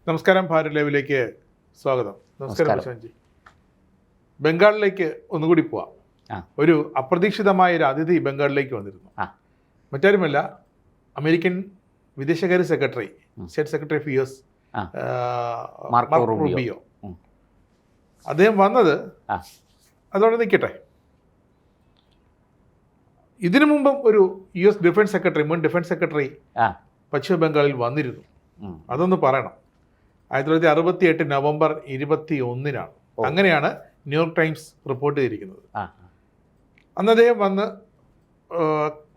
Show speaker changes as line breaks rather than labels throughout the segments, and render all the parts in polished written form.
നമസ്കാരം, ഭാരത് ലൈവിലേക്ക് സ്വാഗതം. നമസ്കാരം പ്രശാന്ത്ജി. ബംഗാളിലേക്ക് ഒന്നുകൂടി പോവാം. ഒരു അപ്രതീക്ഷിതമായ ഒരു അതിഥി ബംഗാളിലേക്ക് വന്നിരുന്നു. മറ്റാരുമല്ല, അമേരിക്കൻ വിദേശകാര്യ secretary, state secretary of US Marco Rubio. അദ്ദേഹം വന്നത് അതോടെ നിൽക്കട്ടെ. ഇതിനു മുമ്പും ഒരു യുഎസ് ഡിഫൻസ് സെക്രട്ടറി, മുൻ ഡിഫൻസ് സെക്രട്ടറി പശ്ചിമ ബംഗാളിൽ വന്നിരുന്നു. അതൊന്ന് പറയണം. 1968 നവംബർ 21-നാണ്. അങ്ങനെയാണ് ന്യൂയോർക്ക് ടൈംസ് റിപ്പോർട്ട് ചെയ്തിരിക്കുന്നത്. അന്ന് അദ്ദേഹം വന്ന്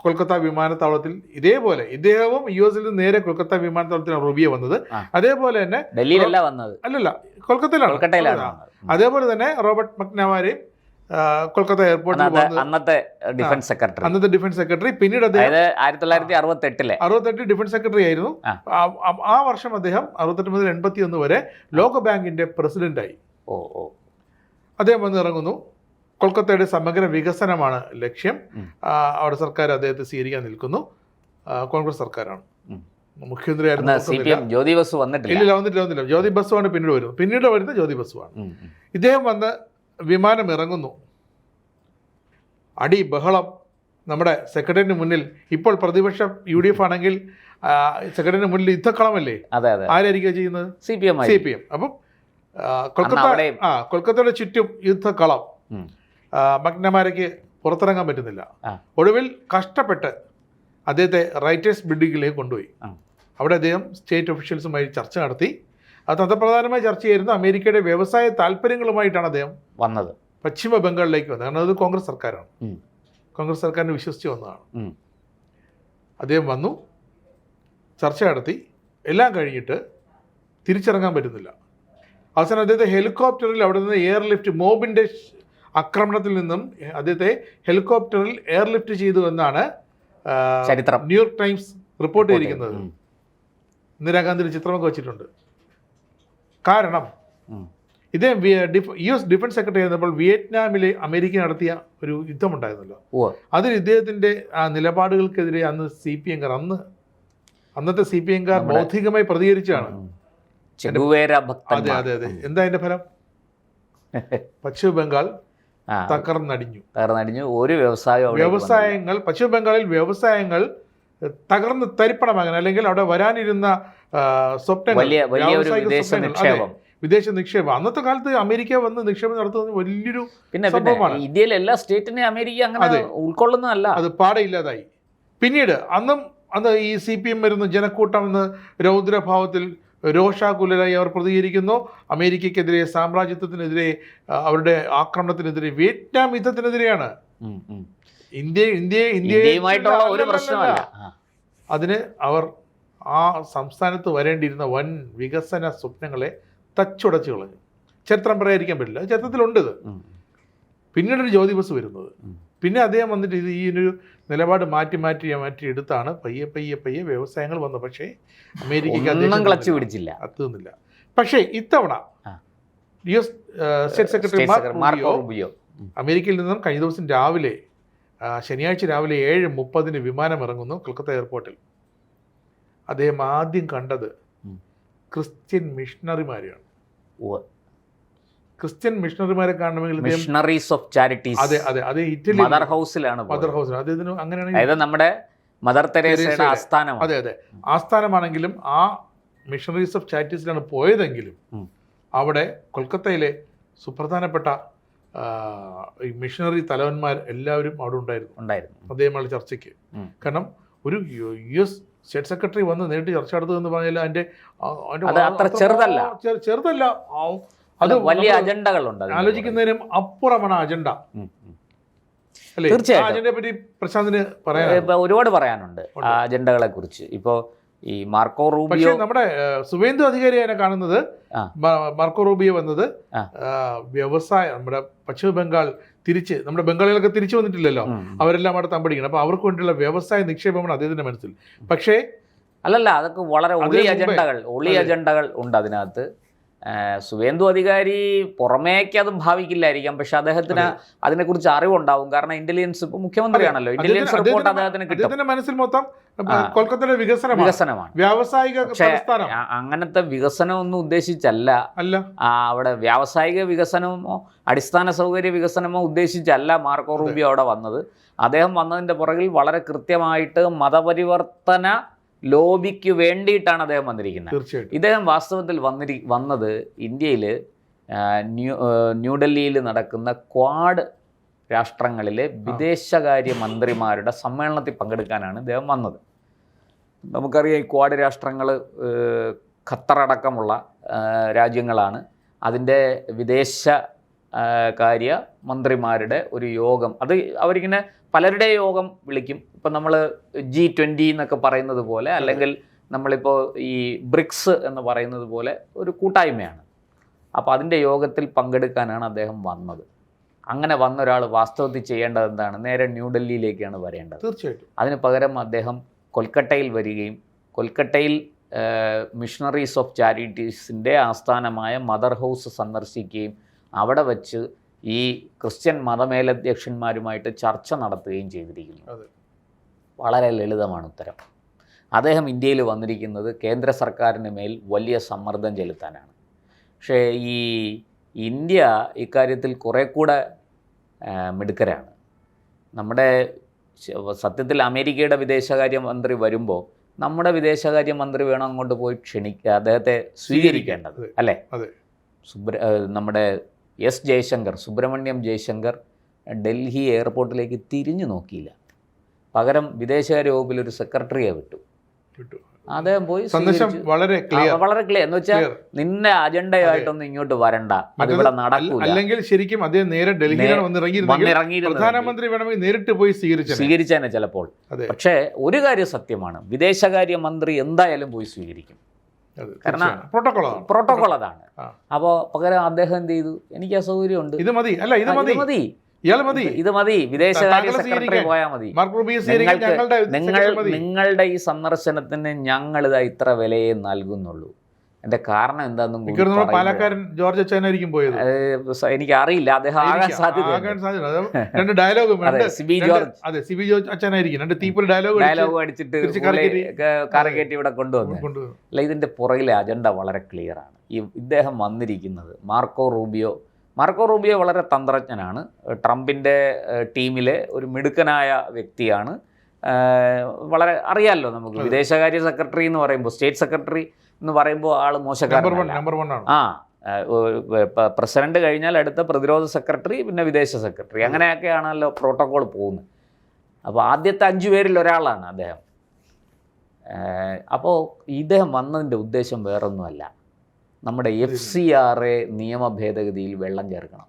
കൊൽക്കത്ത വിമാനത്താവളത്തിൽ ഇതേപോലെ, ഇദ്ദേഹവും യുഎസിൽ നിന്ന് നേരെ കൊൽക്കത്ത വിമാനത്താവളത്തിലാണ് റൂബിയോ വന്നത്. അതേപോലെ തന്നെ
ഡൽഹിയിലല്ല വന്നത്,
അല്ലല്ല, കൊൽക്കത്തയിലാണ്. അതേപോലെ തന്നെ റോബർട്ട് മക്നാവാരെയും കൊൽക്കത്ത എയർപോർട്ടിൽ
അന്നത്തെ ഡിഫൻസ്
സെക്രട്ടറി. പിന്നീട് അദ്ദേഹം
1968
ഡിഫൻസ് സെക്രട്ടറി ആയിരുന്നു. ആ വർഷം അദ്ദേഹം 68 മുതൽ 81 വരെ ലോകബാങ്കിന്റെ പ്രസിഡന്റായി. അദ്ദേഹം വന്ന് ഇറങ്ങുന്നു. കൊൽക്കത്തയുടെ സമഗ്ര വികസനമാണ് ലക്ഷ്യം. അവിടെ സർക്കാർ അദ്ദേഹത്തെ സ്വീകരിക്കാൻ നിൽക്കുന്നു. കോൺഗ്രസ് സർക്കാരാണ്. മുഖ്യമന്ത്രിയായിരുന്നു
ജ്യോതി ബസു വന്നിട്ടില്ല.
വന്നിട്ടില്ല. ജ്യോതി ബസുവാണ് പിന്നീട് വരുന്ന ജ്യോതി ബസുവാണ്. ഇദ്ദേഹം വന്ന് വിമാനം ഇറങ്ങുന്നു. അടി ബഹളം നമ്മുടെ സെക്രട്ടറിന് മുന്നിൽ. ഇപ്പോൾ പ്രതിപക്ഷം UDF ആണെങ്കിൽ സെക്രട്ടറിന് മുന്നിൽ യുദ്ധക്കളമല്ലേ? ആരായിരിക്കും ചെയ്യുന്നത്? CPM. അപ്പം കൊൽക്കത്തയുടെ ചുറ്റും യുദ്ധക്കളം. മക്നമാരയ്ക്ക് പുറത്തിറങ്ങാൻ പറ്റുന്നില്ല. ഒടുവിൽ കഷ്ടപ്പെട്ട് അദ്ദേഹത്തെ റൈറ്റേഴ്സ് ബിൽഡിങ്ങിലേക്ക് കൊണ്ടുപോയി. അവിടെ അദ്ദേഹം സ്റ്റേറ്റ് ഒഫീഷ്യൽസുമായി ചർച്ച നടത്തി. അത് തന്ത്രപ്രധാനമായ ചർച്ചയായിരുന്നു. അമേരിക്കയുടെ വ്യവസായ താല്പര്യങ്ങളുമായിട്ടാണ് അദ്ദേഹം
വന്നത്.
പശ്ചിമ ബംഗാളിലേക്ക് വന്നത്. കാരണം അത് കോൺഗ്രസ് സർക്കാരാണ്. കോൺഗ്രസ് സർക്കാരിനെ വിശ്വസിച്ച് വന്നതാണ്. അദ്ദേഹം വന്നു, ചർച്ച നടത്തി. എല്ലാം കഴിഞ്ഞിട്ട് തിരിച്ചിറങ്ങാൻ പറ്റുന്നില്ല. അവസാനം അദ്ദേഹത്തെ ഹെലികോപ്റ്ററിൽ അവിടെ നിന്ന് എയർലിഫ്റ്റ്, മോബിൻ്റെ ആക്രമണത്തിൽ നിന്നും അദ്ദേഹത്തെ ഹെലികോപ്റ്ററിൽ എയർലിഫ്റ്റ് ചെയ്തു എന്നാണ്
ചരിത്രം
ന്യൂയോർക്ക് ടൈംസ് റിപ്പോർട്ട് ചെയ്തിരിക്കുന്നത്. ഇന്ദിരാഗാന്ധിയുടെ ചിത്രമൊക്കെ വെച്ചിട്ടുണ്ട്. കാരണം ഇദ്ദേഹം യുഎസ് ഡിഫൻസ് സെക്രട്ടറി ആയിരുന്നപ്പോൾ വിയറ്റ്നാമിലെ അമേരിക്ക നടത്തിയ ഒരു യുദ്ധമുണ്ടായിരുന്നല്ലോ. അതിൽ ഇദ്ദേഹത്തിൻ്റെ ആ നിലപാടുകൾക്കെതിരെ അന്ന് അന്നത്തെ CPM ബൗദ്ധികമായി പ്രതികരിച്ചാണ്. അതെ. എന്താ അതിന്റെ ഫലം? പശ്ചിമ ബംഗാൾ തകർന്നടിഞ്ഞു.
ഒരു
വ്യവസായങ്ങൾ പശ്ചിമ ബംഗാളിൽ വ്യവസായങ്ങൾ തകർന്ന് തരിപ്പണമാകാൻ, അല്ലെങ്കിൽ അവിടെ വരാനിരുന്ന സ്വപ്നങ്ങൾ, വിദേശ നിക്ഷേപം. അന്നത്തെ കാലത്ത് അമേരിക്ക വന്ന് നിക്ഷേപം നടത്തുന്നത് വലിയൊരു സംഭവമാണ്.
ഇന്ത്യയിലെ എല്ലാ സ്റ്റേറ്റിനെയും അമേരിക്ക അങ്ങനെ ഉൾക്കൊള്ളുന്നതല്ല.
അത് പാടെ ഇല്ലാതായി. പിന്നീട് അന്ന് ഈ CPM വരുന്ന ജനക്കൂട്ടം എന്ന് രൗദ്രഭാവത്തിൽ രോഷാകുലരായി അവർ പ്രതികരിക്കുന്നു. അമേരിക്കക്കെതിരെ, സാമ്രാജ്യത്വത്തിനെതിരെ, അവരുടെ ആക്രമണത്തിനെതിരെ, വിയറ്റ്നാം യുദ്ധത്തിനെതിരെയാണ്.
ഇന്ത്യയുമായിട്ടുള്ള ഒരു പ്രശ്നമല്ല.
അതിന് അവർ ആ സംസ്ഥാനത്ത് വരേണ്ടിയിരുന്ന വൻ വികസന സ്വപ്നങ്ങളെ തച്ചുടച്ചു കളഞ്ഞു. ചരിത്രം പറയാതിരിക്കാൻ പറ്റില്ല, ചരിത്രത്തിലുണ്ട് ഇത്. പിന്നീടൊരു ജ്യോതി ബസ് വരുന്നത്. പിന്നെ അദ്ദേഹം വന്നിട്ട് ഈ ഒരു നിലപാട് മാറ്റി എടുത്താണ് പയ്യെ വ്യവസായങ്ങൾ വന്നത്. പക്ഷേ അമേരിക്കയ്ക്ക്
ക്ലച്ച് പിടിച്ചില്ല,
അത്തുന്നില്ല. പക്ഷേ ഇത്തവണ US state secretary Marco Rubio അമേരിക്കയിൽ നിന്നും കഴിഞ്ഞ ദിവസം രാവിലെ, ശനിയാഴ്ച രാവിലെ 7:30 വിമാനം ഇറങ്ങുന്നു കൊൽക്കത്ത എയർപോർട്ടിൽ. അദ്ദേഹം ആദ്യം കണ്ടത് ക്രിസ്ത്യൻ മിഷണറിമാരെയാണ്. ക്രിസ്ത്യൻ മിഷണറിമാരെ കാണണമെങ്കിൽ
മിഷണറീസ് ഓഫ് ചാരിറ്റീസ്,
അതെ ഇറ്റലി
മദർ ഹൗസിലാണ്.
അദ്ദേഹത്തിന്
അങ്ങനെയാണെങ്കിൽ നമ്മുടെ മദർ തെരേസയുടെ ആസ്ഥാനം.
അതെ ആസ്ഥാനമാണെങ്കിലും ആ മിഷണറീസ് ഓഫ് ചാരിറ്റീസിലാണ് പോയതെങ്കിലും അവിടെ കൊൽക്കത്തയിലെ സുപ്രധാനപ്പെട്ട ഈ മിഷണറി തലവന്മാർ എല്ലാവരും അവിടെ ഉണ്ടായിരുന്നു അദ്ദേഹമുള്ള ചർച്ചയ്ക്ക്. കാരണം ഒരു US സ്റ്റേറ്റ് സെക്രട്ടറി വന്ന് നേരിട്ട് ചർച്ച നടത്തുമെന്ന് പറഞ്ഞാൽ അതിന്റെ ചെറുതല്ല.
അത് വലിയ അജണ്ടകളുണ്ട്.
ആലോചിക്കുന്നതിനും അപ്പുറമാണ് അജണ്ട.
തീർച്ചയായും
അജണ്ടയെ പറ്റി പ്രശാന്തിന്
ഒരുപാട് പറയാനുണ്ട് അജണ്ടകളെ കുറിച്ച്. ഇപ്പോൾ ഈ മാർക്കോ റൂബിയോ,
നമ്മുടെ സുവേന്ദു അധികാരിയെ കാണുന്നത് മാർക്കോ റൂബിയോ വന്നത് വ്യവസായം, നമ്മുടെ പശ്ചിമ ബംഗാൾ തിരിച്ച്, നമ്മുടെ ബംഗാളികളൊക്കെ തിരിച്ചു വന്നിട്ടില്ലല്ലോ, അവരെല്ലാം അവിടെ തമ്പടിക്കണം. അപ്പോൾ അവർക്ക് വേണ്ടിയുള്ള വ്യവസായ നിക്ഷേപമാണ് അദ്ദേഹത്തിന്റെ മനസ്സിൽ. പക്ഷേ
അല്ലല്ല, അതൊക്കെ വളരെ ഒളി അജണ്ടകൾ ഉണ്ട് അതിനകത്ത്. സുവേന്ദു അധികാരി പുറമേക്ക് അത് ഭാവിക്കില്ലായിരിക്കാം, പക്ഷെ അദ്ദേഹത്തിന് അതിനെക്കുറിച്ച് അറിവുണ്ടാവും. കാരണം ഇന്റലിജൻസ് ഇപ്പൊ മുഖ്യമന്ത്രിയാണല്ലോ, ഇന്റലിജൻസ് റിപ്പോർട്ട് അദ്ദേഹത്തിന് കിട്ടും.
മനസ്സിൽ മൊത്തം കൊൽക്കത്തയുടെ വികസനമാണ്, വ്യാവസായിക തലസ്ഥാനം.
അങ്ങനത്തെ വികസനമൊന്നും ഉദ്ദേശിച്ചല്ല അവിടെ, വ്യാവസായിക വികസനമോ അടിസ്ഥാന സൗകര്യ വികസനമോ ഉദ്ദേശിച്ചല്ല മാർക്കോ റൂബിയോ അവിടെ വന്നത്. അദ്ദേഹം വന്നതിന്റെ പുറകിൽ വളരെ കൃത്യമായിട്ട് മതപരിവർത്തന ലോബിക്ക് വേണ്ടിയിട്ടാണ് അദ്ദേഹം വന്നിരിക്കുന്നത്. ഇദ്ദേഹം വാസ്തവത്തിൽ വന്നത് ഇന്ത്യയിൽ ന്യൂഡൽഹിയിൽ നടക്കുന്ന ക്വാഡ് രാഷ്ട്രങ്ങളിലെ വിദേശകാര്യ മന്ത്രിമാരുടെ സമ്മേളനത്തിൽ പങ്കെടുക്കാനാണ് ഇദ്ദേഹം വന്നത്. നമുക്കറിയാം ഈ ക്വാഡ് രാഷ്ട്രങ്ങൾ ഖത്തറടക്കമുള്ള രാജ്യങ്ങളാണ്. അതിൻ്റെ വിദേശ കാര്യ മന്ത്രിമാരുടെ ഒരു യോഗം, അത് അവരിങ്ങനെ പലരുടെ യോഗം വിളിക്കും. ഇപ്പം നമ്മൾ G20 എന്നൊക്കെ പറയുന്നത് പോലെ, അല്ലെങ്കിൽ നമ്മളിപ്പോൾ ഈ ബ്രിക്സ് എന്ന് പറയുന്നത് പോലെ ഒരു കൂട്ടായ്മയാണ്. അപ്പോൾ അതിൻ്റെ യോഗത്തിൽ പങ്കെടുക്കാനാണ് അദ്ദേഹം വന്നത്. അങ്ങനെ വന്ന ഒരാൾ വാസ്തവത്തിൽ ചെയ്യേണ്ടത് എന്താണ്? നേരെ ന്യൂഡൽഹിയിലേക്കാണ് വരേണ്ടത്.
തീർച്ചയായിട്ടും.
അതിന് പകരം അദ്ദേഹം കൊൽക്കട്ടയിൽ വരികയും കൊൽക്കട്ടയിൽ മിഷണറീസ് ഓഫ് ചാരിറ്റീസിൻ്റെ ആസ്ഥാനമായ മദർ ഹൗസ് സന്ദർശിക്കുകയും അവിടെ വച്ച് ഈ ക്രിസ്ത്യൻ മതമേലധ്യക്ഷന്മാരുമായിട്ട് ചർച്ച നടത്തുകയും ചെയ്തിരിക്കുന്നു. വളരെ ലളിതമാണ് ഉത്തരം. അദ്ദേഹം ഇന്ത്യയിൽ വന്നിരിക്കുന്നത് കേന്ദ്ര സർക്കാരിന് മേൽ വലിയ സമ്മർദ്ദം ചെലുത്താനാണ്. പക്ഷേ ഈ ഇന്ത്യ ഇക്കാര്യത്തിൽ കുറേ കൂടെ മിടുക്കരാണ്. നമ്മുടെ സത്യത്തിൽ അമേരിക്കയുടെ വിദേശകാര്യമന്ത്രി വരുമ്പോൾ നമ്മുടെ വിദേശകാര്യമന്ത്രി വേണം അങ്ങോട്ട് പോയി അദ്ദേഹത്തെ സ്വീകരിക്കേണ്ടത്, അല്ലേ? നമ്മുടെ സുബ്രഹ്മണ്യം ജയശങ്കർ ഡൽഹി എയർപോർട്ടിലേക്ക് തിരിഞ്ഞു നോക്കിയില്ല. പകരം വിദേശകാര്യ വകുപ്പിൽ ഒരു സെക്രട്ടറിയെ വിട്ടു. അദ്ദേഹം പോയി
വളരെ
ക്ലിയർ എന്ന് വെച്ചാൽ നിന്റെ അജണ്ടയായിട്ടൊന്നും ഇങ്ങോട്ട് വരണ്ട, അതിവിടെ നടക്കൂല.
അല്ലെങ്കിൽ ശരിക്കും അദ്ദേഹം നേരെ ഡൽഹിയിലാണ് വന്നിറങ്ങിയിരുന്നത്. പ്രധാനമന്ത്രി വേണമെങ്കിൽ നേരിട്ട് പോയി
സ്വീകരിച്ചേനെ ചിലപ്പോൾ. പക്ഷേ ഒരു കാര്യം സത്യമാണ്, വിദേശകാര്യ മന്ത്രി എന്തായാലും പോയി സ്വീകരിക്കും. കാരണം പ്രോട്ടോകോൾ അതാണ്. അപ്പോൾ പകരം അദ്ദേഹം എന്ത് ചെയ്തു? എനിക്ക് അസൗകര്യമുണ്ട്, ഇത് മതി, വിദേശകാര്യ സെക്രട്ടറി പോയാൽ മതി, നിങ്ങളുടെ ഈ സന്ദർശനത്തിന് ഞങ്ങളിതാ ഇത്ര വിലയെ നൽകുന്നുള്ളൂ. എന്റെ കാരണം എന്താണെന്നും
പാലക്കാരൻ ജോർജ് അച്ഛനായിരിക്കും പോയത്,
എനിക്ക് അറിയില്ല. അദ്ദേഹം ആകാൻ സാധ്യത.
സിബി ജോർജ് അച്ഛനായിരിക്കും.
ഡയലോഗ് അടിച്ചിട്ട് കരകയറ്റി ഇവിടെ കൊണ്ടുവന്നു. അല്ല, ഇതിന്റെ പുറകിലെ അജണ്ട വളരെ ക്ലിയറാണ്. ഇദ്ദേഹം വന്നിരിക്കുന്നത് മാർക്കോ റൂബിയോ വളരെ തന്ത്രജ്ഞനാണ്. ട്രംപിൻ്റെ ടീമിലെ ഒരു മിടുക്കനായ വ്യക്തിയാണ്. വളരെ അറിയാമല്ലോ നമുക്ക്, വിദേശകാര്യ സെക്രട്ടറി എന്ന് പറയുമ്പോൾ, സ്റ്റേറ്റ് സെക്രട്ടറി എന്ന് പറയുമ്പോൾ ആൾ മോശക്കാരനല്ല. പ്രസിഡന്റ് കഴിഞ്ഞാൽ അടുത്ത പ്രതിരോധ സെക്രട്ടറി, പിന്നെ വിദേശ സെക്രട്ടറി, അങ്ങനെയൊക്കെയാണല്ലോ പ്രോട്ടോകോൾ പോകുന്നത്. അപ്പോൾ ആദ്യത്തെ 5 പേരിൽ ഒരാളാണ് അദ്ദേഹം. അപ്പോൾ ഇദ്ദേഹം വന്നതിൻ്റെ ഉദ്ദേശം വേറൊന്നുമല്ല, നമ്മുടെ FCRA നിയമ ഭേദഗതിയിൽ വെള്ളം ചേർക്കണം.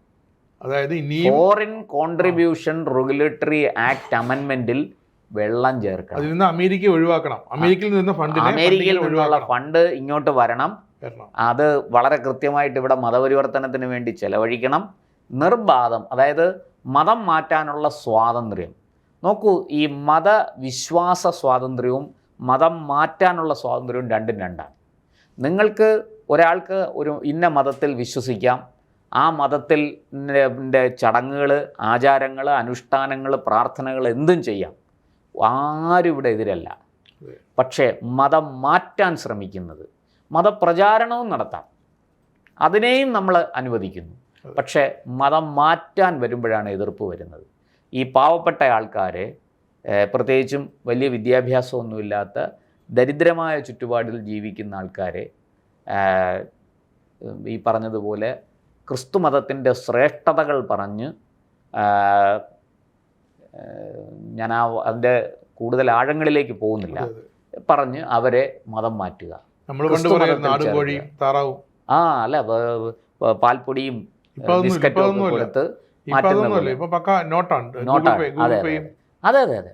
അതായത്
ഫോറിൻ കോൺട്രിബ്യൂഷൻ റെഗുലേറ്ററി ആക്ട് അമെൻമെന്റിൽ വെള്ളം ചേർക്കണം.
അതിൽ നിന്ന് അമേരിക്ക ഒഴിവാക്കണം. അമേരിക്കയിൽ
നിന്നുള്ള ഫണ്ട് ഇങ്ങോട്ട് വരണം. അത് വളരെ കൃത്യമായിട്ട് ഇവിടെ മതപരിവർത്തനത്തിന് വേണ്ടി ചെലവഴിക്കണം. നിർബാധം, അതായത് മതം മാറ്റാനുള്ള സ്വാതന്ത്ര്യം. നോക്കൂ, ഈ മതവിശ്വാസ സ്വാതന്ത്ര്യവും മതം മാറ്റാനുള്ള സ്വാതന്ത്ര്യവും രണ്ടും രണ്ടാണ്. നിങ്ങൾക്ക് ഒരാൾക്ക് ഒരു ഇന്ന മതത്തിൽ വിശ്വസിക്കാം, ആ മതത്തിൽ ചടങ്ങുകൾ, ആചാരങ്ങൾ, അനുഷ്ഠാനങ്ങൾ, പ്രാർത്ഥനകൾ എന്തും ചെയ്യാം, ആരും ഇവിടെ എതിരല്ല. പക്ഷേ മതം മാറ്റാൻ ശ്രമിക്കുന്നത്, മതപ്രചാരണവും നടത്താം, അതിനെയും നമ്മൾ അനുവദിക്കുന്നു. പക്ഷേ മതം മാറ്റാൻ വരുമ്പോഴാണ് എതിർപ്പ് വരുന്നത്. ഈ പാവപ്പെട്ട ആൾക്കാരെ, പ്രത്യേകിച്ചും വലിയ വിദ്യാഭ്യാസമൊന്നുമില്ലാത്ത ദരിദ്രമായ ചുറ്റുപാടിൽ ജീവിക്കുന്ന ആൾക്കാരെ ഈ പറഞ്ഞതുപോലെ ക്രിസ്തു മതത്തിൻ്റെ ശ്രേഷ്ഠതകൾ പറഞ്ഞ്, ഞാൻ അതിൻ്റെ കൂടുതൽ ആഴങ്ങളിലേക്ക് പോകുന്നില്ല, പറഞ്ഞ് അവരെ മതം മാറ്റുക. അല്ല, പാൽപ്പൊടിയും ബിസ്ക്കറ്റും ഒക്കെ കൊടുത്ത്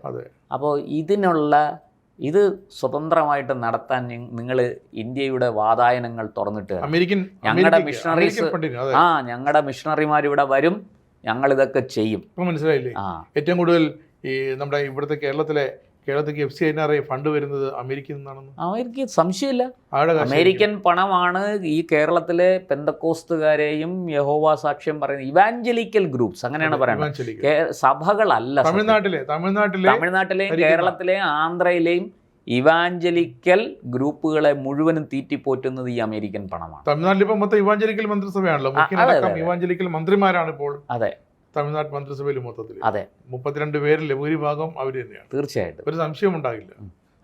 അതെ. അപ്പോൾ ഇത് സ്വതന്ത്രമായിട്ട് നടത്താൻ നിങ്ങൾ ഇന്ത്യയുടെ വാതായനങ്ങൾ തുറന്നിട്ട്, ഞങ്ങളുടെ മിഷണറിമാർ ഇവിടെ വരും, ഞങ്ങൾ ഇതൊക്കെ ചെയ്യും.
മനസ്സിലായില്ലേ? ഏറ്റവും കൂടുതൽ ഈ നമ്മുടെ ഇവിടുത്തെ കേരളത്തിലേക്ക് FCNRI ഫണ്ട് വരുന്നത് അമേരിക്കയിൽ നിന്നാണെന്ന്?
അവർക്ക് സംശയമില്ല.
ആരുടെ കാശ്?
അമേരിക്കൻ പണമാണ് ഈ കേരളത്തിലെ പെന്തക്കോസ്തുകാരെയും യഹോവ സാക്ഷ്യം പറയുന്ന ഇവാഞ്ചലിക്കൽ ഗ്രൂപ്പ്സ്, അങ്ങനെയാണ് പറയുന്നത്, സഭകളല്ല. തമിഴ്നാട്ടിലെയും കേരളത്തിലെയും ആന്ധ്രയിലെയും ഇവാഞ്ചലിക്കൽ ഗ്രൂപ്പുകളെ മുഴുവനും തീറ്റിപ്പോറ്റുന്നത് ഈ അമേരിക്കൻ പണമാണ്.
തമിഴ്നാട്ടിൽ ഇപ്പം മൊത്തം ഇവാഞ്ചലിക്കൽ മന്ത്രിസഭയാണല്ലോ, ഇവാഞ്ചലിക്കൽ മന്ത്രിമാരാണ് ഇപ്പോൾ.
അതെ,
തമിഴ്നാട് മന്ത്രിസഭയിൽ മൊത്തത്തിൽ.
അതെ,
32 പേരിൽ ഭൂരിഭാഗം അവർ തന്നെയാണ്.
തീർച്ചയായിട്ടും,
ഒരു സംശയം ഉണ്ടാകില്ല.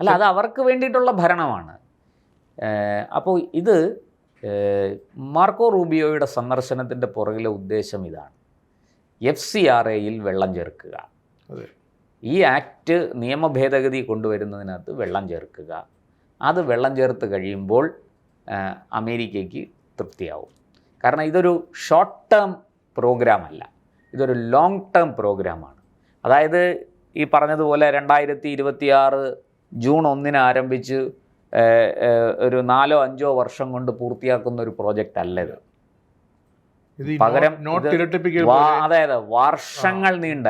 അല്ല, അത് അവർക്ക് വേണ്ടിയിട്ടുള്ള ഭരണമാണ്. അപ്പോൾ ഇത് മാർക്കോ റൂബിയോയുടെ സന്ദർശനത്തിൻ്റെ പുറകിലെ ഉദ്ദേശം ഇതാണ്: FCRAയിൽ വെള്ളം ചേർക്കുക.
അതെ,
ഈ ആക്ട് നിയമ ഭേദഗതി കൊണ്ടുവരുന്നതിനകത്ത് വെള്ളം ചേർക്കുക. അത് വെള്ളം ചേർത്ത് കഴിയുമ്പോൾ അമേരിക്കയ്ക്ക് തൃപ്തിയാവും. കാരണം ഇതൊരു ഷോർട്ട് ടേം പ്രോഗ്രാമല്ല, ഇതൊരു ലോങ് ടേം പ്രോഗ്രാമാണ്. അതായത് ഈ പറഞ്ഞതുപോലെ 2026 ജൂൺ 1 ആരംഭിച്ച് ഒരു 4-5 വർഷം കൊണ്ട് പൂർത്തിയാക്കുന്ന ഒരു പ്രോജക്റ്റ് അല്ല ഇത്. പകരം അതായത് വർഷങ്ങൾ നീണ്ട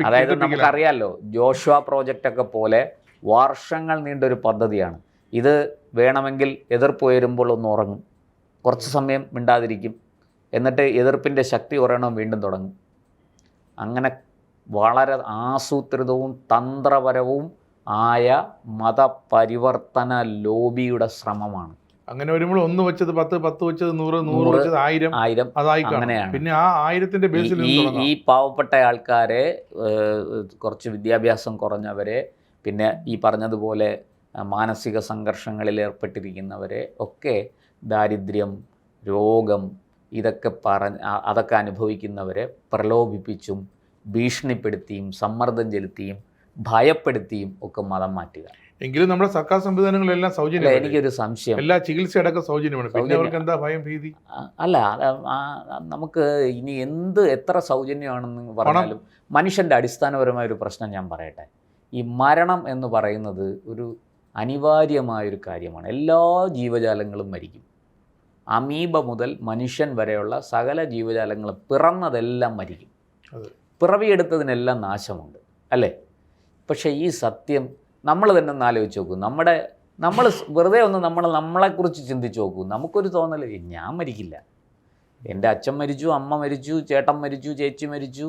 അതായത് നമുക്കറിയാലോ ജോഷുവ പ്രോജക്റ്റ് ഒക്കെ പോലെ വർഷങ്ങൾ നീണ്ട ഒരു പദ്ധതിയാണ് ഇത്. വേണമെങ്കിൽ എതിർപ്പ് ഉയരുമ്പോൾ ഒന്ന് ഉറങ്ങും, കുറച്ച് സമയം മിണ്ടാതിരിക്കും, എന്നിട്ട് എതിർപ്പിൻ്റെ ശക്തി കുറയണം, വീണ്ടും തുടങ്ങും. അങ്ങനെ വളരെ ആസൂത്രിതവും തന്ത്രപരവും ആയ മതപരിവർത്തന ലോബിയുടെ ശ്രമമാണ്.
അങ്ങനെ വരുമ്പോൾ 1 വെച്ചത് 10, 10 വെച്ചത് 100, 100 വെച്ചത് 1000, അതായി. അങ്ങനെയാണ്. പിന്നെ ആ 1000ന്റെ ബേസിൽ
ഈ പാവപ്പെട്ട ആൾക്കാരെ, കുറച്ച് വിദ്യാഭ്യാസം കുറഞ്ഞവരെ, പിന്നെ ഈ പറഞ്ഞതുപോലെ മാനസിക സംഘർഷങ്ങളിൽ ഏർപ്പെട്ടിരിക്കുന്നവരെ ഒക്കെ, ദാരിദ്ര്യം, രോഗം, ഇതൊക്കെ അതൊക്കെ അനുഭവിക്കുന്നവരെ പ്രലോഭിപ്പിച്ചും ഭീഷണിപ്പെടുത്തിയും സമ്മർദ്ദം ചെലുത്തിയും ഭയപ്പെടുത്തിയും ഒക്കെ മതം മാറ്റുക.
എങ്കിലും നമ്മുടെ സർക്കാർ സംവിധാനങ്ങളെല്ലാം സൗജന്യമാണ്.
എനിക്കൊരു സംശയം,
എല്ലാ ചികിത്സയടക്കം സൗജന്യമാണ്. പിന്നെ അവർക്ക് എന്താ ഭയം, ഭീതി?
അല്ല, നമുക്ക് ഇനി എത്ര സൗജന്യമാണെന്ന് പറഞ്ഞാലും മനുഷ്യൻ്റെ അടിസ്ഥാനപരമായ ഒരു പ്രശ്നം ഞാൻ പറയട്ടെ. ഈ മരണം എന്ന് പറയുന്നത് ഒരു അനിവാര്യമായൊരു കാര്യമാണ്. എല്ലാ ജീവജാലങ്ങളും മരിക്കും. അമീബ മുതൽ മനുഷ്യൻ വരെയുള്ള സകല ജീവജാലങ്ങളും പിറന്നതെല്ലാം മരിക്കും. പിറവിയെടുത്തതിനെല്ലാം നാശമുണ്ട്, അല്ലേ? പക്ഷേ ഈ സത്യം നമ്മൾ തന്നെ ഒന്ന് ആലോചിച്ച് നോക്കൂ. നമ്മൾ വെറുതെ ഒന്ന് നമ്മളെക്കുറിച്ച് ചിന്തിച്ച് നോക്കൂ. നമുക്കൊരു തോന്നൽ, ഞാൻ മരിക്കില്ല, എൻ്റെ അച്ഛൻ മരിച്ചു, അമ്മ മരിച്ചു, ചേട്ടൻ മരിച്ചു, ചേച്ചി മരിച്ചു,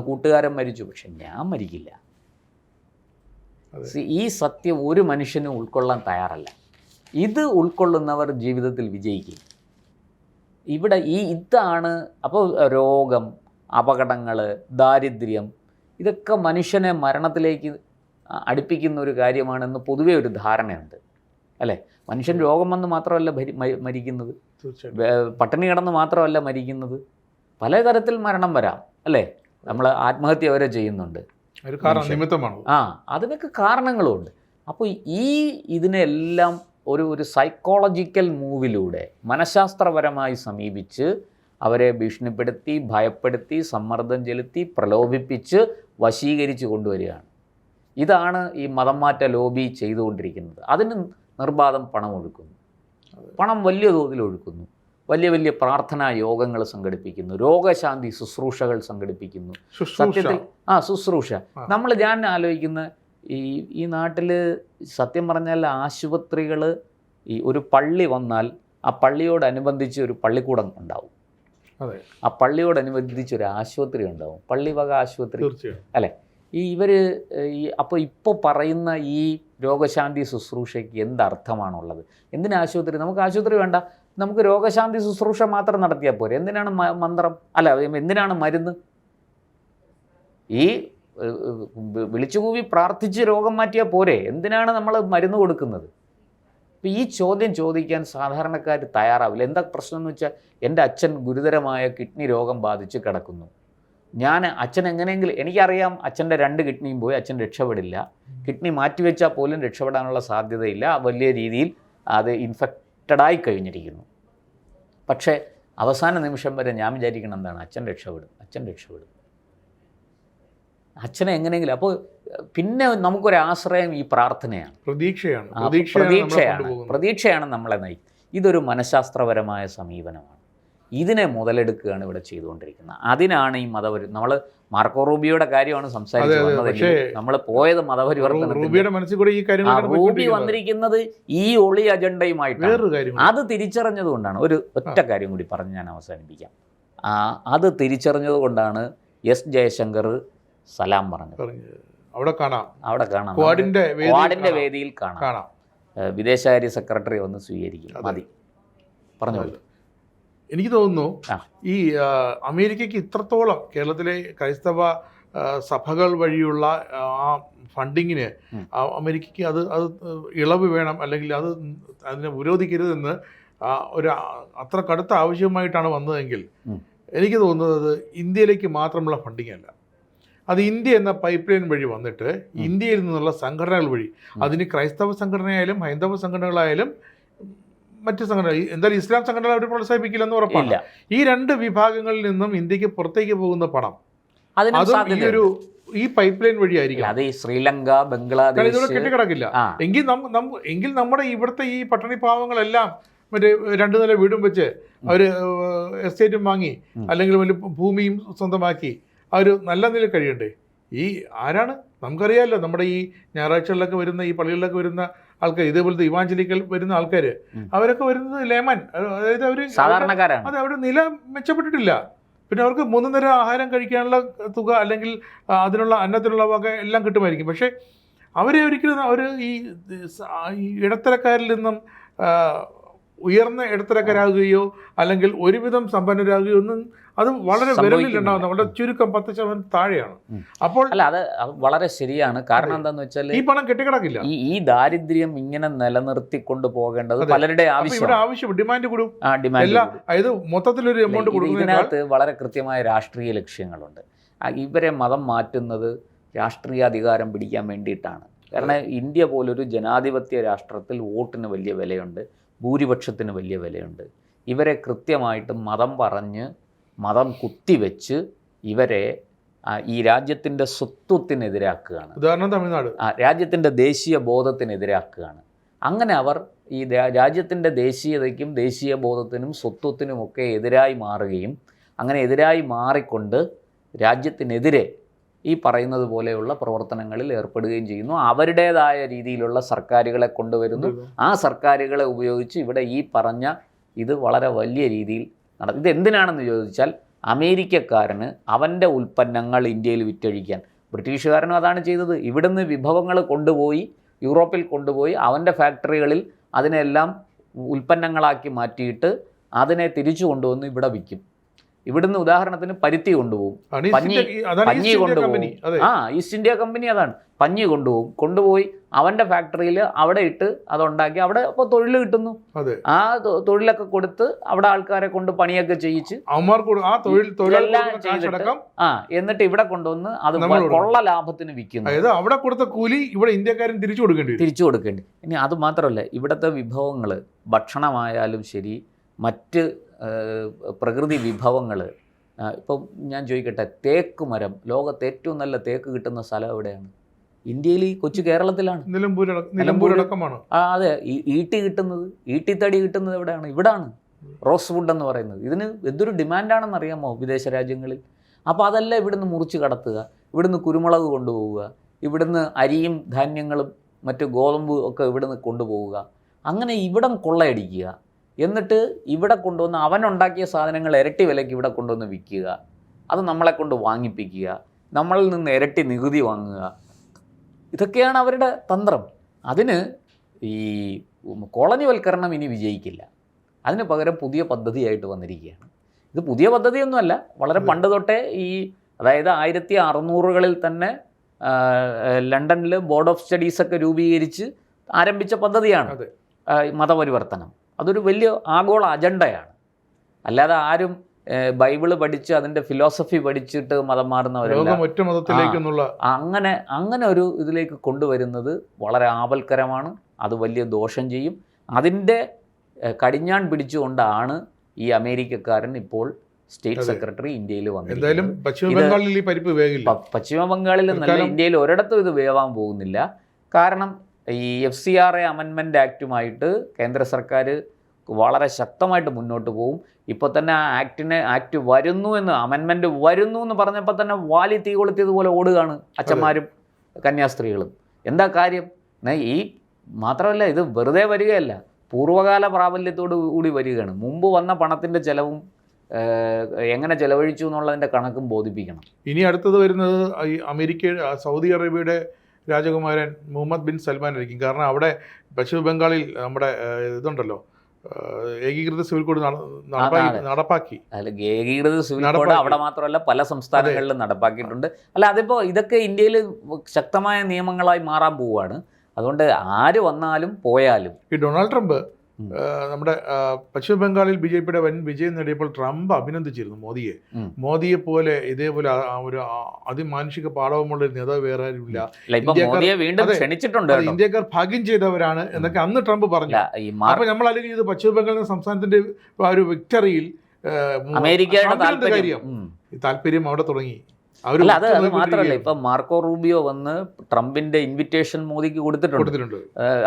കൂട്ടുകാരൻ മരിച്ചു, പക്ഷെ ഞാൻ മരിക്കില്ല. ഈ സത്യം ഒരു മനുഷ്യനും ഉൾക്കൊള്ളാൻ തയ്യാറല്ല. ഇത് ഉൾക്കൊള്ളുന്നവർ ജീവിതത്തിൽ വിജയിക്കും. ഇവിടെ ഇതാണ്. അപ്പോൾ രോഗം, അപകടങ്ങൾ, ദാരിദ്ര്യം, ഇതൊക്കെ മനുഷ്യനെ മരണത്തിലേക്ക് അടുപ്പിക്കുന്ന ഒരു കാര്യമാണെന്ന് പൊതുവേ ഒരു ധാരണയുണ്ട്, അല്ലേ? മനുഷ്യൻ രോഗം വന്ന് മാത്രമല്ല മരിക്കുന്നത്, പട്ടിണി കിടന്ന് മാത്രമല്ല മരിക്കുന്നത്, പലതരത്തിൽ മരണം വരാം, അല്ലേ? നമ്മൾ ആത്മഹത്യ വരെ ചെയ്യുന്നുണ്ട്. അതിനൊക്കെ കാരണങ്ങളുമുണ്ട്. അപ്പോൾ ഇതിനെല്ലാം ഒരു സൈക്കോളജിക്കൽ മൂവിലൂടെ മനഃശാസ്ത്രപരമായി സമീപിച്ച് അവരെ ഭീഷണിപ്പെടുത്തി, ഭയപ്പെടുത്തി, സമ്മർദ്ദം ചെലുത്തി, പ്രലോഭിപ്പിച്ച്, വശീകരിച്ച് കൊണ്ടുവരികയാണ്. ഇതാണ് ഈ മതം മാറ്റ ലോബി ചെയ്തുകൊണ്ടിരിക്കുന്നത്. അതിന് നിർബാധം പണം ഒഴുക്കുന്നു, പണം വലിയ തോതിൽ ഒഴുക്കുന്നു, വലിയ വലിയ പ്രാർത്ഥനാ യോഗങ്ങൾ സംഘടിപ്പിക്കുന്നു, രോഗശാന്തി ശുശ്രൂഷകൾ സംഘടിപ്പിക്കുന്നു. സത്യത്തിൽ ശുശ്രൂഷ ഞാൻ ആലോചിക്കുന്ന ഈ നാട്ടിൽ സത്യം പറഞ്ഞാൽ ആശുപത്രികൾ, ഈ ഒരു പള്ളി വന്നാൽ ആ പള്ളിയോടനുബന്ധിച്ച് ഒരു പള്ളിക്കൂടം ഉണ്ടാവും, ആ പള്ളിയോടനുബന്ധിച്ച് ഒരു ആശുപത്രി ഉണ്ടാവും, പള്ളി വക ആശുപത്രി, അല്ലേ? അപ്പോൾ ഇപ്പോൾ പറയുന്ന ഈ രോഗശാന്തി ശുശ്രൂഷയ്ക്ക് എന്തർത്ഥമാണുള്ളത്? എന്തിനാ ആശുപത്രി? നമുക്ക് ആശുപത്രി വേണ്ട, നമുക്ക് രോഗശാന്തി ശുശ്രൂഷ മാത്രം നടത്തിയാൽ പോരെ. എന്തിനാണ് മന്ത്രം? അല്ല, എന്തിനാണ് മരുന്ന്? ഈ വിളിച്ചുകൂവി പ്രാർത്ഥിച്ച് രോഗം മാറ്റിയാൽ പോരെ? എന്തിനാണ് നമ്മൾ മരുന്ന് കൊടുക്കുന്നത്? അപ്പോൾ ഈ ചോദ്യം ചോദിക്കാൻ സാധാരണക്കാർ തയ്യാറാവില്ല. എന്താ പ്രശ്നം എന്ന് വെച്ചാൽ, എൻ്റെ അച്ഛൻ ഗുരുതരമായ കിഡ്നി രോഗം ബാധിച്ച് കിടക്കുന്നു. അച്ഛൻ എങ്ങനെയെങ്കിലും, എനിക്കറിയാം അച്ഛൻ്റെ 2 കിഡ്നിയും പോയി, അച്ഛൻ രക്ഷപ്പെടില്ല. കിഡ്നി മാറ്റിവെച്ചാൽ പോലും രക്ഷപ്പെടാനുള്ള സാധ്യതയില്ല, വലിയ രീതിയിൽ അത് ഇൻഫെക്റ്റഡായി കഴിഞ്ഞിരിക്കുന്നു. പക്ഷേ അവസാന നിമിഷം വരെ ഞാൻ വിചാരിക്കണം എന്താണ്, അച്ഛൻ രക്ഷപ്പെടും. അച്ഛനെ എങ്ങനെയെങ്കിലും. അപ്പോൾ പിന്നെ നമുക്കൊരാശ്രയം ഈ പ്രാർത്ഥനയാണ്, പ്രതീക്ഷയാണ് നമ്മളെ നയിക്കുന്നത്. ഇതൊരു മനഃശാസ്ത്രപരമായ സമീപനമാണ്. ഇതിനെ മുതലെടുക്കുകയാണ് ഇവിടെ ചെയ്തുകൊണ്ടിരിക്കുന്നത്. അതിനാണ് ഈ നമ്മൾ മാർക്കോ റൂബിയോയുടെ കാര്യമാണ് സംസാരിച്ചത്. നമ്മൾ പോയത് മതപരിവർത്തനത്തിന്. റൂബി വന്നിരിക്കുന്നത് ഈ ഒളി അജണ്ടയുമായിട്ടാണ്. അത് തിരിച്ചറിഞ്ഞതുകൊണ്ടാണ്, ഒരു ഒറ്റ കാര്യം കൂടി പറഞ്ഞ് ഞാൻ അവസാനിപ്പിക്കാം. അത് തിരിച്ചറിഞ്ഞത് കൊണ്ടാണ് എസ് ജയശങ്കർ സലാം പറഞ്ഞത്. അവിടെ കാണാം ക്വാഡിന്റെ വേദിയിൽ കാണാം. വിദേശകാര്യ സെക്രട്ടറി വന്ന് സ്വീകരിക്കും. മതി, പറഞ്ഞോളൂ.
എനിക്ക് തോന്നുന്നു ഈ അമേരിക്കയ്ക്ക് ഇത്രത്തോളം കേരളത്തിലെ ക്രൈസ്തവ സഭകൾ വഴിയുള്ള ആ ഫണ്ടിങ്ങിന് അമേരിക്കയ്ക്ക് അത് ഇളവ് വേണം, അല്ലെങ്കിൽ അതിനെ വിരോധിക്കരുതെന്ന് ഒരു അത്ര കടുത്ത ആവശ്യമായിട്ടാണ് വന്നതെങ്കിൽ എനിക്ക് തോന്നുന്നത് ഇന്ത്യയിലേക്ക് മാത്രമുള്ള ഫണ്ടിങ് അല്ല, അത് ഇന്ത്യ എന്ന പൈപ്പ് ലൈൻ വഴി വന്നിട്ട് ഇന്ത്യയിൽ നിന്നുള്ള സംഘടനകൾ വഴി, അതിന് ക്രൈസ്തവ സംഘടനയായാലും ഹൈന്ദവ സംഘടനകളായാലും മറ്റ് സംഘടന, എന്തായാലും ഇസ്ലാം സംഘടന അവർ പ്രോത്സാഹിപ്പിക്കില്ലെന്ന് ഉറപ്പാണ്. ഈ രണ്ട് വിഭാഗങ്ങളിൽ നിന്നും ഇന്ത്യക്ക് പുറത്തേക്ക് പോകുന്ന പണം അതും ഈ പൈപ്പ് ലൈൻ വഴിയായിരിക്കും.
അത് ശ്രീലങ്ക, ബംഗ്ലാദേശ്
ഇതോടെ കെട്ടിക്കിടക്കില്ല. എങ്കിൽ നമ്മുടെ ഇവിടുത്തെ ഈ പട്ടണി പാവങ്ങളെല്ലാം മറ്റേ 2 നില വീടും വെച്ച് അവർ എസ്റ്റേറ്റും വാങ്ങി അല്ലെങ്കിൽ വലിയ ഭൂമിയും സ്വന്തമാക്കി അവർ നല്ല നിലയിൽ കഴിയണ്ടേ? ഈ ആരാണ് നമുക്കറിയാമല്ലോ, നമ്മുടെ ഈ ഞായറാഴ്ചകളിലൊക്കെ വരുന്ന, ഈ പള്ളികളിലൊക്കെ വരുന്ന ആൾക്കാർ, ഇതേപോലത്തെ ഇവാഞ്ചലിക്കൽ വരുന്ന ആൾക്കാർ, അവരൊക്കെ വരുന്നത് ലേമൻ, അതായത് അവർ
സാധാരണക്കാരാണ്.
അത് അവരുടെ നില മെച്ചപ്പെട്ടിട്ടില്ല. പിന്നെ അവർക്ക് 3 നേരം ആഹാരം കഴിക്കാനുള്ള തുക അല്ലെങ്കിൽ അതിനുള്ള അന്നത്തിനുള്ള വക എല്ലാം കിട്ടുമായിരിക്കും. പക്ഷേ അവരെ ഒരിക്കലും അവർ ഈ ഇടത്തരക്കാരിൽ നിന്നും ഉയർന്ന ഇടത്തരക്കാരാകുകയോ അല്ലെങ്കിൽ ഒരുവിധം സമ്പന്നരാകുകയോ ഒന്നും അത് വളരെ വിരലിലുണ്ടാവുന്ന, വളരെ ചുരുക്കം 10% താഴെയാണ്. അപ്പോൾ
അല്ല, അത് വളരെ ശരിയാണ്. കാരണം എന്താന്ന് വെച്ചാൽ
ഈ പണം കെട്ടിക്കിടക്കില്ല.
ഈ ദാരിദ്ര്യം ഇങ്ങനെ നിലനിർത്തിക്കൊണ്ട് പോകേണ്ടത് പലരുടെ
ആവശ്യം, ഡിമാൻഡ് കൂടും. അതായത് മൊത്തത്തിലൊരു എമൗണ്ട് കൊടുക്കും.
ഇതിനകത്ത് വളരെ കൃത്യമായ രാഷ്ട്രീയ ലക്ഷ്യങ്ങളുണ്ട്. ഇവരെ മതം മാറ്റുന്നത് രാഷ്ട്രീയ അധികാരം പിടിക്കാൻ വേണ്ടിയിട്ടാണ്. കാരണം ഇന്ത്യ പോലൊരു ജനാധിപത്യ രാഷ്ട്രത്തിൽ വോട്ടിന് വലിയ വിലയുണ്ട്, ഭൂരിപക്ഷത്തിന് വലിയ വിലയുണ്ട്. ഇവരെ കൃത്യമായിട്ട് മതം പറഞ്ഞ് മതം കുത്തിവെച്ച് ഇവരെ ഈ രാജ്യത്തിൻ്റെ സ്വത്വത്തിനെതിരാക്കുകയാണ്.
ഉദാഹരണം തമിഴ്നാട്.
രാജ്യത്തിൻ്റെ ദേശീയ ബോധത്തിനെതിരാക്കുകയാണ്. അങ്ങനെ അവർ ഈ രാജ്യത്തിൻ്റെ ദേശീയതയ്ക്കും ദേശീയ ബോധത്തിനും സ്വത്വത്തിനുമൊക്കെ എതിരായി മാറുകയും അങ്ങനെ എതിരായി മാറിക്കൊണ്ട് രാജ്യത്തിനെതിരെ ഈ പറയുന്നത് പോലെയുള്ള പ്രവർത്തനങ്ങളിൽ ഏർപ്പെടുകയും ചെയ്യുന്നു. അവരുടേതായ രീതിയിലുള്ള സർക്കാരുകളെ കൊണ്ടുവരുന്നു. ആ സർക്കാരുകളെ ഉപയോഗിച്ച് ഇവിടെ ഈ പറഞ്ഞ ഇത് വളരെ വലിയ രീതിയിൽ നടക്കും. ഇതെന്തിനാണെന്ന് ചോദിച്ചാൽ അമേരിക്കക്കാരന് അവൻ്റെ ഉൽപ്പന്നങ്ങൾ ഇന്ത്യയിൽ വിറ്റഴിക്കാൻ. ബ്രിട്ടീഷുകാരനും അതാണ് ചെയ്തത്. ഇവിടുന്ന് വിഭവങ്ങൾ കൊണ്ടുപോയി യൂറോപ്പിൽ കൊണ്ടുപോയി അവൻ്റെ ഫാക്ടറികളിൽ അതിനെല്ലാം ഉൽപ്പന്നങ്ങളാക്കി മാറ്റിയിട്ട് അതിനെ തിരിച്ചു കൊണ്ടുവന്ന് ഇവിടെ വിൽക്കും. ഇവിടുന്ന് ഉദാഹരണത്തിന് പരുത്തി കൊണ്ടുപോകും, പഞ്ഞി കൊണ്ടുപോകും. ഈസ്റ്റ് ഇന്ത്യ കമ്പനി അതാണ്. പഞ്ഞി കൊണ്ടുപോയി അവൻ്റെ ഫാക്ടറിയിൽ അവിടെ ഇട്ട് അതുണ്ടാക്കി അവിടെ അപ്പോൾ തൊഴിൽ കിട്ടുന്നു. ആ തൊഴിലൊക്കെ കൊടുത്ത് അവിടെ ആൾക്കാരെ കൊണ്ട് പണിയൊക്കെ ചെയ്യിച്ച് എന്നിട്ട് ഇവിടെ കൊണ്ടുവന്ന് അത് കൊള്ള ലാഭത്തിന് വിൽക്കുന്നു.
അവിടെ കൊടുത്ത കൂലി ഇവിടെ ഇന്ത്യക്കാരൻ തിരിച്ചു കൊടുക്കേണ്ടി.
ഇനി അത് മാത്രമല്ല, ഇവിടുത്തെ വിഭവങ്ങൾ ഭക്ഷണമായാലും ശരി, മറ്റ് പ്രകൃതി വിഭവങ്ങൾ, ഇപ്പം ഞാൻ ചോദിക്കട്ടെ, തേക്ക് മരം, ലോകത്ത് ഏറ്റവും നല്ല തേക്ക് കിട്ടുന്ന സ്ഥലം എവിടെയാണ്? ഇന്ത്യയിൽ ഈ കൊച്ചു കേരളത്തിലാണ്.
നിലമ്പൂരടക്കമാണ്.
അതെ. ഈട്ടിത്തടി കിട്ടുന്നത് എവിടെയാണ്? ഇവിടാണ്. റോസ് വുഡ് എന്ന് പറയുന്നത്. ഇതിന് എന്തൊരു ഡിമാൻഡാണെന്ന് അറിയാമോ വിദേശ രാജ്യങ്ങളിൽ? അപ്പോൾ അതെല്ലാം ഇവിടുന്ന് മുറിച്ച് കടത്തുക, ഇവിടുന്ന് കുരുമുളക് കൊണ്ടുപോവുക, ഇവിടുന്ന് അരിയും ധാന്യങ്ങളും മറ്റ് ഗോതമ്പ് ഒക്കെ ഇവിടുന്ന് കൊണ്ടുപോവുക, അങ്ങനെ ഇവിടം കൊള്ളയടിക്കുക. എന്നിട്ട് ഇവിടെ കൊണ്ടുവന്ന് അവനുണ്ടാക്കിയ സാധനങ്ങൾ ഇരട്ടി വിലയ്ക്ക് ഇവിടെ കൊണ്ടുവന്ന് വിൽക്കുക, അത് നമ്മളെ കൊണ്ട് വാങ്ങിപ്പിക്കുക, നമ്മളിൽ നിന്ന് ഇരട്ടി നികുതി വാങ്ങുക. ഇതൊക്കെയാണ് അവരുടെ തന്ത്രം. അതിന് ഈ കോളനിവൽക്കരണം ഇനി വിജയിക്കില്ല. അതിന് പകരം പുതിയ പദ്ധതിയായിട്ട് വന്നിരിക്കുകയാണ്. ഇത് പുതിയ പദ്ധതിയൊന്നുമല്ല, വളരെ പണ്ട് തൊട്ടേ അതായത് 1600-കളിൽ തന്നെ ലണ്ടനിൽ ബോർഡ് ഓഫ് സ്റ്റഡീസൊക്കെ രൂപീകരിച്ച് ആരംഭിച്ച പദ്ധതിയാണ് മതപരിവർത്തനം. അതൊരു വലിയ ആഗോള അജണ്ടയാണ്. അല്ലാതെ ആരും ബൈബിള് പഠിച്ച് അതിൻ്റെ ഫിലോസഫി പഠിച്ചിട്ട് മതം മാറുന്നവരല്ല. അങ്ങനെ ഒരു ഇതിലേക്ക് കൊണ്ടുവരുന്നത് വളരെ ആപൽക്കരമാണ്. അത് വലിയ ദോഷം ചെയ്യും. അതിൻ്റെ കടിഞ്ഞാൺ പിടിച്ചുകൊണ്ടാണ് ഈ അമേരിക്കക്കാരൻ ഇപ്പോൾ സ്റ്റേറ്റ് സെക്രട്ടറി ഇന്ത്യയിൽ വന്നത്. പശ്ചിമ ബംഗാളിൽ നല്ല ഇന്ത്യയിൽ ഒരിടത്തും ഇത് വേവാൻ പോകുന്നില്ല. കാരണം ഈ FCRA അമെൻമെൻറ്റ് ആക്റ്റുമായിട്ട് കേന്ദ്ര സർക്കാർ വളരെ ശക്തമായിട്ട് മുന്നോട്ട് പോകും. ഇപ്പോൾ തന്നെ ആ ആക്ട് വരുന്നു എന്ന്, അമെൻമെൻറ്റ് വരുന്നു എന്ന് പറഞ്ഞപ്പോൾ തന്നെ വാലി തീ കൊളുത്തിയതുപോലെ ഓടുകയാണ് അച്ഛന്മാരും കന്യാസ്ത്രീകളും. എന്താ കാര്യം? ഈ മാത്രമല്ല, ഇത് വെറുതെ വരികയല്ല, പൂർവ്വകാല പ്രാബല്യത്തോടു കൂടി വരികയാണ്. മുമ്പ് വന്ന പണത്തിൻ്റെ ചെലവും എങ്ങനെ ചെലവഴിച്ചു എന്നുള്ളതിൻ്റെ കണക്കും ബോധിപ്പിക്കണം.
ഇനി അടുത്തത് വരുന്നത് സൗദി അറേബ്യയുടെ രാജകുമാരൻ മുഹമ്മദ് ബിൻ സൽമാൻ ആയിരിക്കും. കാരണം അവിടെ പശ്ചിമ ബംഗാളിൽ നമ്മുടെ ഇതുണ്ടല്ലോ, ഏകീകൃത സിവിൽ കോഡ് നടപ്പാക്കി.
അല്ല, ഏകീകൃത സിവിൽ കോഡ് അവിടെ മാത്രമല്ല പല സംസ്ഥാനങ്ങളിലും നടപ്പാക്കിയിട്ടുണ്ട്. അല്ല, അതിപ്പോൾ ഇതൊക്കെ ഇന്ത്യയിൽ ശക്തമായ നിയമങ്ങളായി മാറാൻ പോവുകയാണ്. അതുകൊണ്ട് ആര് വന്നാലും പോയാലും
ഈ ഡൊണാൾഡ് ട്രംപ് നമ്മുടെ പശ്ചിമ ബംഗാളിൽ BJPയുടെ വൻ വിജയം നേടിയപ്പോൾ ട്രംപ് അഭിനന്ദിച്ചിരുന്നു മോദിയെ പോലെ ഇതേപോലെ ഒരു അതിമാനുഷിക പാടവമുള്ള ഒരു നേതാവ് വേറെ ആരുമില്ല, ഇന്ത്യക്കാർ ഭാഗ്യം ചെയ്തവരാണ് എന്നൊക്കെ അന്ന് ട്രംപ് പറഞ്ഞു. അപ്പൊ നമ്മൾ അല്ലെങ്കിൽ ഇത് പശ്ചിമ ബംഗാൾ സംസ്ഥാനത്തിന്റെ ഒരു വിക്ടറിയിൽ
അമേരിക്കയുടെ
താല്പര്യം അവിടെ തുടങ്ങി.
അല്ല, അത് മാത്രമല്ല, ഇപ്പം മാർക്കോ റൂബിയോ വന്ന് ട്രംപിന്റെ ഇൻവിറ്റേഷൻ മോദിക്ക് കൊടുത്തിട്ടുണ്ട്.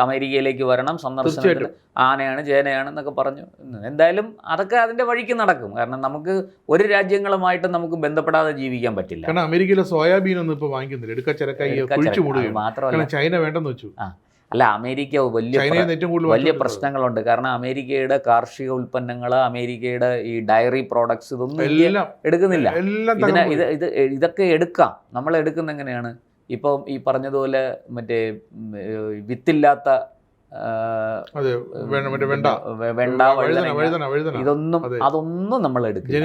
അമേരിക്കയിലേക്ക് വരണം, സന്ദർശനത്തിന് ആനയാണ് ചേനയാണ് എന്നൊക്കെ പറഞ്ഞു. എന്തായാലും അതൊക്കെ അതിന്റെ വഴിക്ക് നടക്കും. കാരണം നമുക്ക് ഒരു രാജ്യങ്ങളുമായിട്ട് നമുക്ക് ബന്ധപ്പെടാതെ ജീവിക്കാൻ പറ്റില്ല.
കാരണം അമേരിക്കയിലെ സോയാബീൻ ഒന്നും ഇപ്പൊ വാങ്ങിക്കുന്നില്ല, മാത്രമല്ല ചൈന വേണ്ടെന്ന് വെച്ചു.
അല്ല, അമേരിക്ക വലിയ പ്രശ്നങ്ങളുണ്ട്. കാരണം അമേരിക്കയുടെ കാർഷിക ഉൽപ്പന്നങ്ങൾ, അമേരിക്കയുടെ ഈ ഡയറി പ്രോഡക്ട്സ് ഇതൊന്നും എടുക്കുന്നില്ല. ഇതൊക്കെ എടുക്കാം. നമ്മൾ എടുക്കുന്ന എങ്ങനെയാണ്? ഇപ്പം ഈ പറഞ്ഞതുപോലെ മറ്റേ വിത്തില്ലാത്ത അതൊന്നും നമ്മൾ എടുക്കില്ല.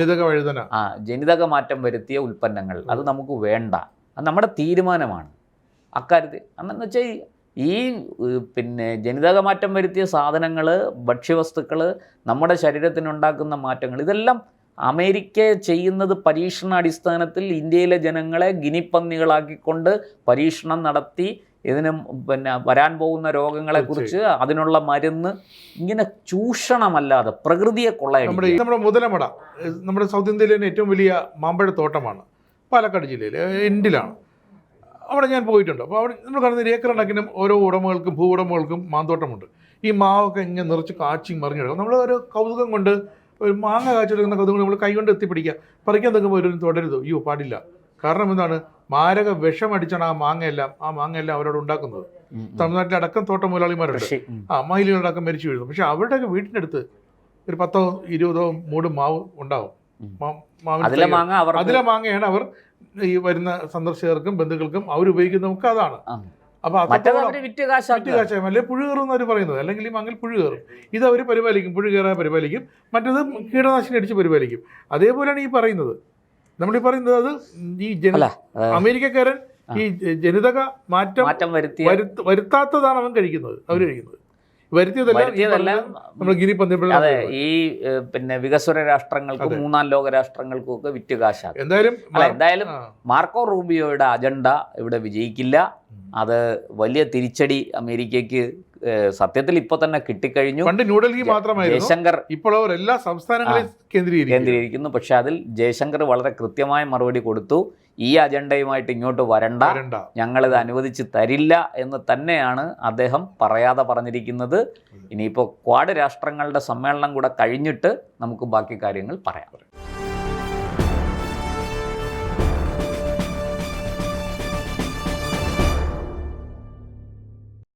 ജനിതക മാറ്റം വരുത്തിയ ഉൽപ്പന്നങ്ങൾ അത് നമുക്ക് വേണ്ട. അത് നമ്മുടെ തീരുമാനമാണ് അക്കാര്യത്തിൽ. അന്നെന്ന് വെച്ചാൽ ഈ ജനിതക മാറ്റം വരുത്തിയ സാധനങ്ങൾ, ഭക്ഷ്യവസ്തുക്കൾ, നമ്മുടെ ശരീരത്തിനുണ്ടാക്കുന്ന മാറ്റങ്ങൾ, ഇതെല്ലാം അമേരിക്ക ചെയ്യുന്നത് പരീക്ഷണാടിസ്ഥാനത്തിൽ ഇന്ത്യയിലെ ജനങ്ങളെ ഗിനിപ്പന്നികളാക്കിക്കൊണ്ട് പരീക്ഷണം നടത്തി ഇതിന് വരാൻ പോകുന്ന രോഗങ്ങളെക്കുറിച്ച് അതിനുള്ള മരുന്ന് ഇങ്ങനെ ചൂഷണമല്ലാതെ പ്രകൃതിയെ കൊള്ളയടിക്കുക.
നമ്മുടെ മുതലമട നമ്മുടെ സൗത്ത് ഇന്ത്യയിലെ ഏറ്റവും വലിയ മാമ്പഴത്തോട്ടമാണ്, പാലക്കാട് ജില്ലയിൽ എൻഡിലാണ്. അവിടെ ഞാൻ പോയിട്ടുണ്ട്. അപ്പോൾ അവിടെ നമ്മൾ കാണുന്ന ഏക്കർ കണക്കിനും ഓരോ ഉടമകൾക്കും ഭൂ ഉടമകൾക്കും മാന്തോട്ടമുണ്ട്. ഈ മാവൊക്കെ ഇങ്ങനെ നിറച്ച് കാച്ചി മറിഞ്ഞെടുക്കും. നമ്മൾ ഒരു കൗതുകം കൊണ്ട് ഒരു മാങ്ങ കാച്ചെടുക്കുന്ന കൗതുകം നമ്മൾ കൈകൊണ്ട് എത്തിപ്പിടിക്കുക, പറിക്കാൻ നിൽക്കുമ്പോൾ ഒരു തുടരുത്, അയ്യോ പാടില്ല. കാരണം എന്താണ്? മാരക വിഷമടിച്ചാണ് ആ മാങ്ങയെല്ലാം അവരോട് ഉണ്ടാക്കുന്നത്. തമിഴ്നാട്ടിലെ അടക്കം തോട്ടം മുതലാളിമാരുണ്ട്, മയിലുകളടക്കം മരിച്ചു വീഴുന്നു. പക്ഷെ അവരുടെയൊക്കെ വീട്ടിൻ്റെ അടുത്ത് ഒരു 10 20 മൂട് മാവ് ഉണ്ടാവും. അതിലെ മാങ്ങയാണ് അവർ ഈ വരുന്ന സന്ദർശകർക്കും ബന്ധുക്കൾക്കും അവരുപയോഗിക്കുന്ന നമുക്ക് അതാണ്. അപ്പൊ അല്ലേ പുഴു കയറും അവർ പറയുന്നത്, അല്ലെങ്കിൽ ഈ മങ്ങൽ പുഴു കയറും. ഇത് അവർ പരിപാലിക്കും, പുഴു കയറാൻ പരിപാലിക്കും, മറ്റത് കീടനാശിനി അടിച്ച് പരിപാലിക്കും. അതേപോലെയാണ് ഈ പറയുന്നത്. നമ്മളീ പറയുന്നത് അത് ഈ അമേരിക്കക്കാരൻ ഈ ജനിതക മാറ്റം വരുത്താത്തതാണ് അവൻ കഴിക്കുന്നത്, അവർ കഴിക്കുന്നത്.
അതെ, ഈ വികസ്വര രാഷ്ട്രങ്ങൾക്കും മൂന്നാം ലോക രാഷ്ട്രങ്ങൾക്കും ഒക്കെ വിറ്റ് കാശാക്കും. എന്തായാലും മാർക്കോ റൂബിയോയുടെ അജണ്ട ഇവിടെ വിജയിക്കില്ല. അത് വലിയ തിരിച്ചടി അമേരിക്കയ്ക്ക് സത്യത്തിൽ ഇപ്പൊ തന്നെ കിട്ടിക്കഴിഞ്ഞു.
പണ്ട് ന്യൂഡൽഹി മാത്രമായിരുന്നു,
ജയശങ്കർ
ഇപ്പോൾ അവർ എല്ലാ സംസ്ഥാനങ്ങളിലും
കേന്ദ്രീകരിക്കുന്നു. പക്ഷെ അതിൽ ജയശങ്കർ വളരെ കൃത്യമായ മറുപടി കൊടുത്തു. ഈ അജണ്ടയുമായിട്ട് ഇങ്ങോട്ട് വരണ്ട, ഞങ്ങളിത് അനുവദിച്ച് തരില്ല എന്ന് തന്നെയാണ് അദ്ദേഹം പറയാതെ പറഞ്ഞിരിക്കുന്നത്. ഇനിയിപ്പോൾ ക്വാഡ് രാഷ്ട്രങ്ങളുടെ സമ്മേളനം കൂടെ കഴിഞ്ഞിട്ട് നമുക്ക് ബാക്കി കാര്യങ്ങൾ പറയാം.